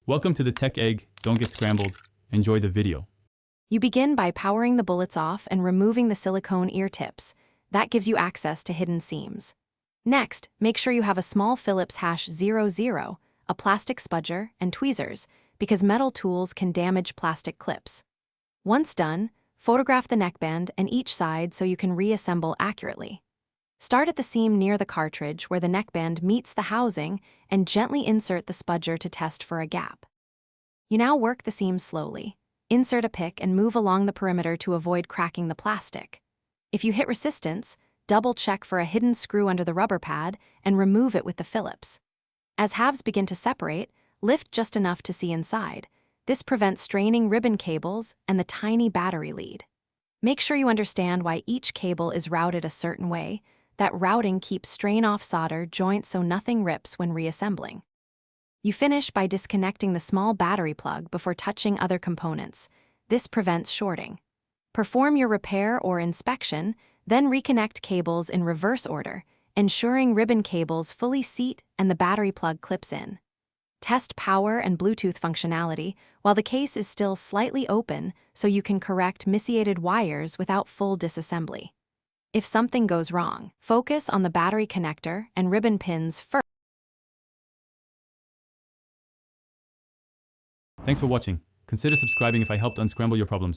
Welcome to the Tech Egg. Don't get scrambled. Enjoy the video. You begin by powering the bullets off and removing the silicone ear tips. That gives you access to hidden seams. Next, make sure you have a small Phillips #00, a plastic spudger, and tweezers, because metal tools can damage plastic clips. Once done, photograph the neckband and each side so you can reassemble accurately. Start at the seam near the cartridge where the neckband meets the housing and gently insert the spudger to test for a gap. You now work the seam slowly. Insert a pick and move along the perimeter to avoid cracking the plastic. If you hit resistance, double-check for a hidden screw under the rubber pad and remove it with the Phillips. As halves begin to separate, lift just enough to see inside. This prevents straining ribbon cables and the tiny battery lead. Make sure you understand why each cable is routed a certain way. That routing keeps strain-off solder joints so nothing rips when reassembling. You finish by disconnecting the small battery plug before touching other components. This prevents shorting. Perform your repair or inspection, then reconnect cables in reverse order, ensuring ribbon cables fully seat and the battery plug clips in. Test power and Bluetooth functionality while the case is still slightly open so you can correct misshapen wires without full disassembly. If something goes wrong, focus on the battery connector and ribbon pins first. Thanks for watching. Consider subscribing if I helped unscramble your problems.